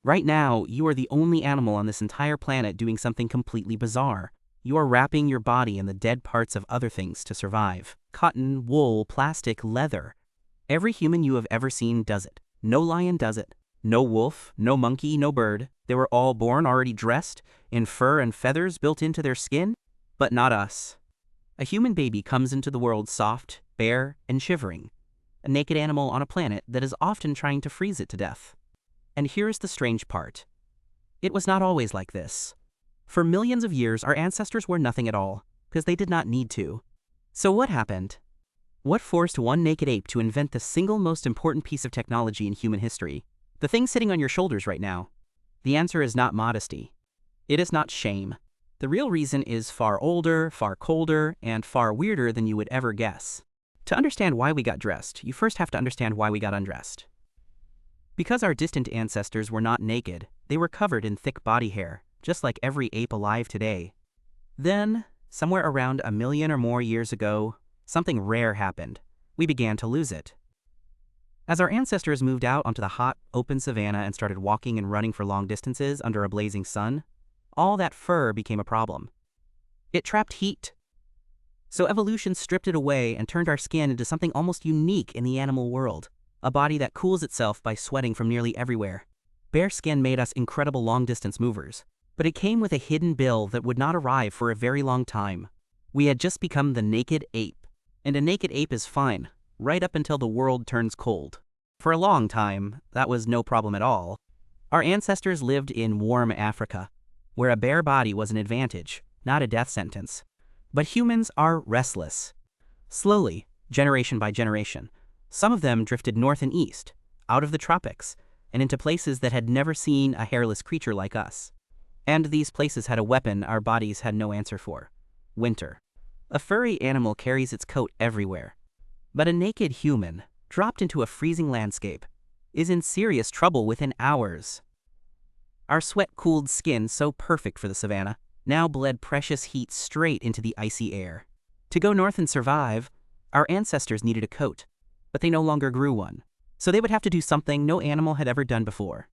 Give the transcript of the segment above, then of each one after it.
Right now, you are the only animal on this entire planet doing something completely bizarre. You are wrapping your body in the dead parts of other things to survive. Cotton, wool, plastic, leather. Every human you have ever seen does it. No lion does it. No wolf, no monkey, no bird. They were all born already dressed, in fur and feathers built into their skin. But not us. A human baby comes into the world soft, bare, and shivering. A naked animal on a planet that is often trying to freeze it to death. And here's the strange part. It was not always like this. For millions of years, our ancestors were nothing at all, because they did not need to. So what happened? What forced one naked ape to invent the single most important piece of technology in human history? The thing sitting on your shoulders right now. The answer is not modesty. It is not shame. The real reason is far older, far colder, and far weirder than you would ever guess. To understand why we got dressed, you first have to understand why we got undressed. Because our distant ancestors were not naked, they were covered in thick body hair, just like every ape alive today. Then, somewhere around 1 million or more years ago, something rare happened. We began to lose it. As our ancestors moved out onto the hot, open savanna and started walking and running for long distances under a blazing sun, all that fur became a problem. It trapped heat. So evolution stripped it away and turned our skin into something almost unique in the animal world. A body that cools itself by sweating from nearly everywhere. Bare skin made us incredible long-distance movers, but it came with a hidden bill that would not arrive for a very long time. We had just become the naked ape. And a naked ape is fine, right up until the world turns cold. For a long time, that was no problem at all. Our ancestors lived in warm Africa, where a bare body was an advantage, not a death sentence. But humans are restless. Slowly, generation by generation, some of them drifted north and east, out of the tropics, and into places that had never seen a hairless creature like us. And these places had a weapon our bodies had no answer for: winter. A furry animal carries its coat everywhere. But a naked human, dropped into a freezing landscape, is in serious trouble within hours. Our sweat-cooled skin, so perfect for the savanna, now bled precious heat straight into the icy air. To go north and survive, our ancestors needed a coat, but they no longer grew one. So they would have to do something no animal had ever done before.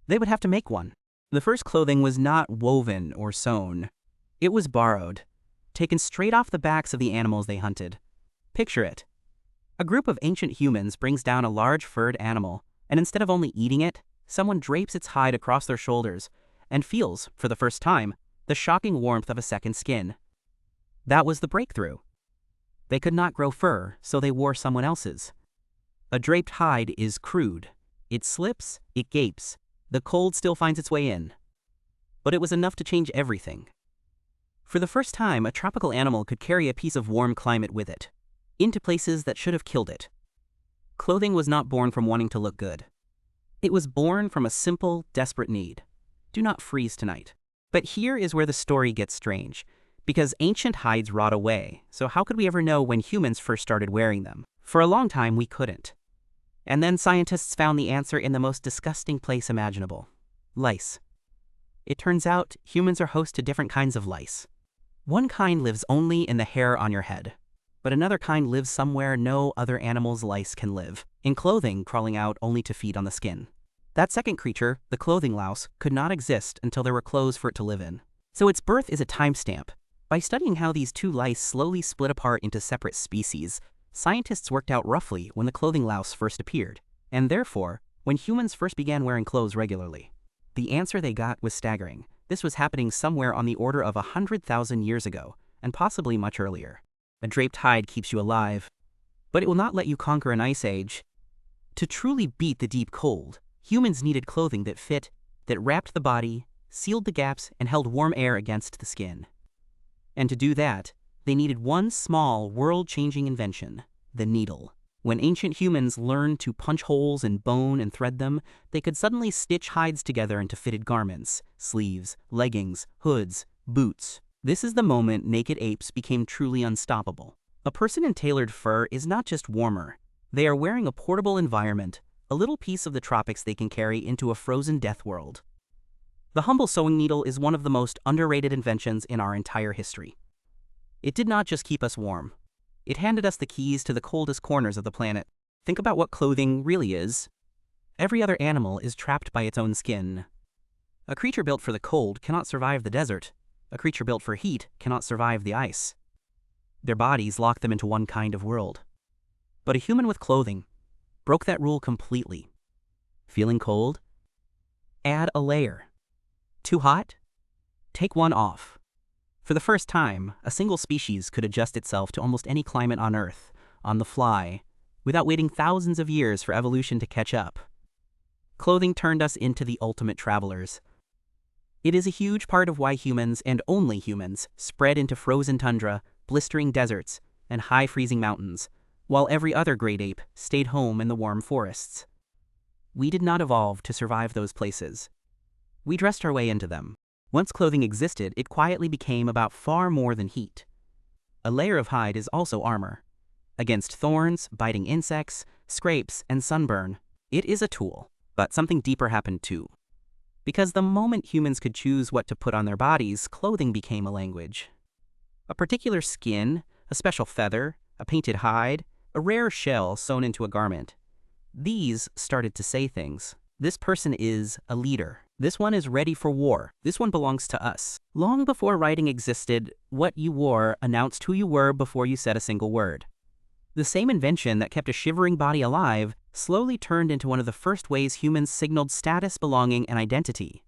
They would have to make one. The first clothing was not woven or sewn. It was borrowed, taken straight off the backs of the animals they hunted. Picture it. A group of ancient humans brings down a large furred animal, and instead of only eating it, someone drapes its hide across their shoulders and feels, for the first time, the shocking warmth of a second skin. That was the breakthrough. They could not grow fur, so they wore someone else's. A draped hide is crude. It slips, it gapes. The cold still finds its way in. But it was enough to change everything. For the first time, a tropical animal could carry a piece of warm climate with it, into places that should have killed it. Clothing was not born from wanting to look good. It was born from a simple, desperate need. Do not freeze tonight. But here is where the story gets strange, because ancient hides rot away, so how could we ever know when humans first started wearing them? For a long time, we couldn't. And then scientists found the answer in the most disgusting place imaginable: lice. It turns out humans are host to different kinds of lice. One kind lives only in the hair on your head, but another kind lives somewhere no other animal's lice can live, in clothing crawling out only to feed on the skin. That second creature, the clothing louse, could not exist until there were clothes for it to live in. So its birth is a timestamp. By studying how these two lice slowly split apart into separate species, scientists worked out roughly when the clothing louse first appeared, and therefore, when humans first began wearing clothes regularly. The answer they got was staggering. This was happening somewhere on the order of 100,000 years ago, and possibly much earlier. A draped hide keeps you alive, but it will not let you conquer an ice age. To truly beat the deep cold, humans needed clothing that fit, that wrapped the body, sealed the gaps, and held warm air against the skin. And to do that, they needed one small, world-changing invention: the needle. When ancient humans learned to punch holes in bone and thread them, they could suddenly stitch hides together into fitted garments: sleeves, leggings, hoods, boots. This is the moment naked apes became truly unstoppable. A person in tailored fur is not just warmer. They are wearing a portable environment, a little piece of the tropics they can carry into a frozen death world. The humble sewing needle is one of the most underrated inventions in our entire history. It did not just keep us warm. It handed us the keys to the coldest corners of the planet. Think about what clothing really is. Every other animal is trapped by its own skin. A creature built for the cold cannot survive the desert. A creature built for heat cannot survive the ice. Their bodies lock them into one kind of world. But a human with clothing broke that rule completely. Feeling cold? Add a layer. Too hot? Take one off. For the first time, a single species could adjust itself to almost any climate on Earth, on the fly, without waiting thousands of years for evolution to catch up. Clothing turned us into the ultimate travelers. It is a huge part of why humans, and only humans, spread into frozen tundra, blistering deserts, and high freezing mountains, while every other great ape stayed home in the warm forests. We did not evolve to survive those places. We dressed our way into them. Once clothing existed, it quietly became about far more than heat. A layer of hide is also armor. Against thorns, biting insects, scrapes, and sunburn, it is a tool. But something deeper happened too. Because the moment humans could choose what to put on their bodies, clothing became a language. A particular skin, a special feather, a painted hide, a rare shell sewn into a garment. These started to say things. This person is a leader. This one is ready for war. This one belongs to us. Long before writing existed, what you wore announced who you were before you said a single word. The same invention that kept a shivering body alive slowly turned into one of the first ways humans signaled status, belonging, and identity.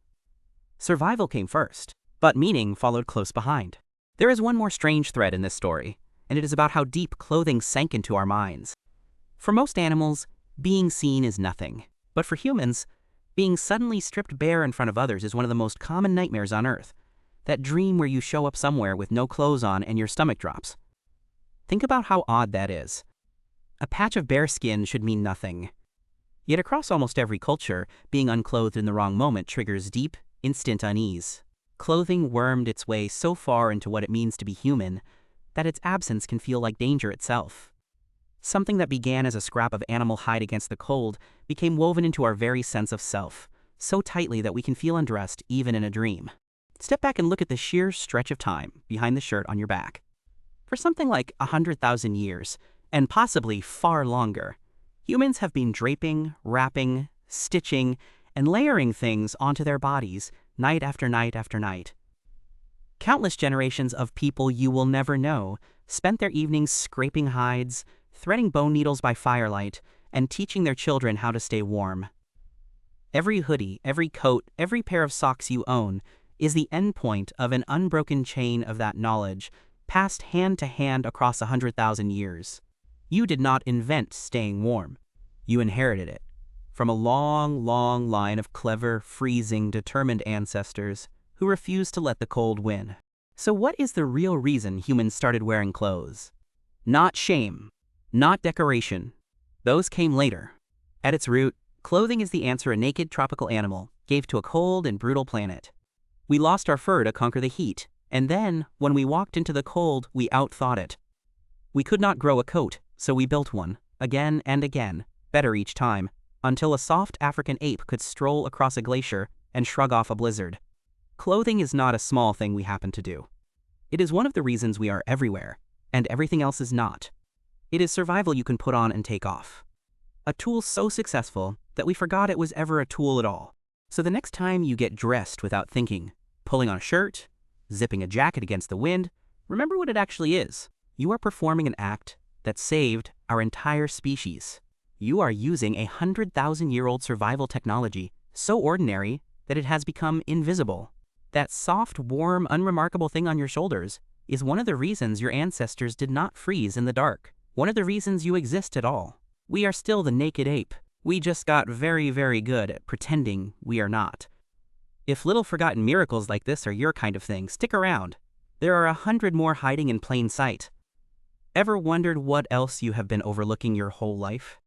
Survival came first, but meaning followed close behind. There is one more strange thread in this story, and it is about how deep clothing sank into our minds. For most animals, being seen is nothing. But for humans, being suddenly stripped bare in front of others is one of the most common nightmares on Earth. That dream where you show up somewhere with no clothes on and your stomach drops. Think about how odd that is. A patch of bare skin should mean nothing. Yet across almost every culture, being unclothed in the wrong moment triggers deep, instant unease. Clothing wormed its way so far into what it means to be human that its absence can feel like danger itself. Something that began as a scrap of animal hide against the cold became woven into our very sense of self, so tightly that we can feel undressed even in a dream. Step back and look at the sheer stretch of time behind the shirt on your back. For something like 100,000 years, and possibly far longer, humans have been draping, wrapping, stitching, and layering things onto their bodies night after night after night. Countless generations of people you will never know spent their evenings scraping hides, threading bone needles by firelight, and teaching their children how to stay warm. Every hoodie, every coat, every pair of socks you own is the endpoint of an unbroken chain of that knowledge, passed hand to hand across 100,000 years. You did not invent staying warm. You inherited it from a long, long line of clever, freezing, determined ancestors who refused to let the cold win. So what is the real reason humans started wearing clothes? Not shame, not decoration. Those came later. At its root, clothing is the answer a naked tropical animal gave to a cold and brutal planet. We lost our fur to conquer the heat, and then, when we walked into the cold, we outthought it. We could not grow a coat, so we built one, again and again, better each time, until a soft African ape could stroll across a glacier and shrug off a blizzard. Clothing is not a small thing we happen to do. It is one of the reasons we are everywhere, and everything else is not. It is survival you can put on and take off. A tool so successful that we forgot it was ever a tool at all. So the next time you get dressed without thinking, pulling on a shirt, zipping a jacket against the wind, remember what it actually is. You are performing an act that saved our entire species. You are using a 100,000-year-old survival technology so ordinary that it has become invisible. That soft, warm, unremarkable thing on your shoulders is one of the reasons your ancestors did not freeze in the dark. One of the reasons you exist at all. We are still the naked ape. We just got very, very good at pretending we are not. If little forgotten miracles like this are your kind of thing, stick around. There are 100 more hiding in plain sight. Ever wondered what else you have been overlooking your whole life?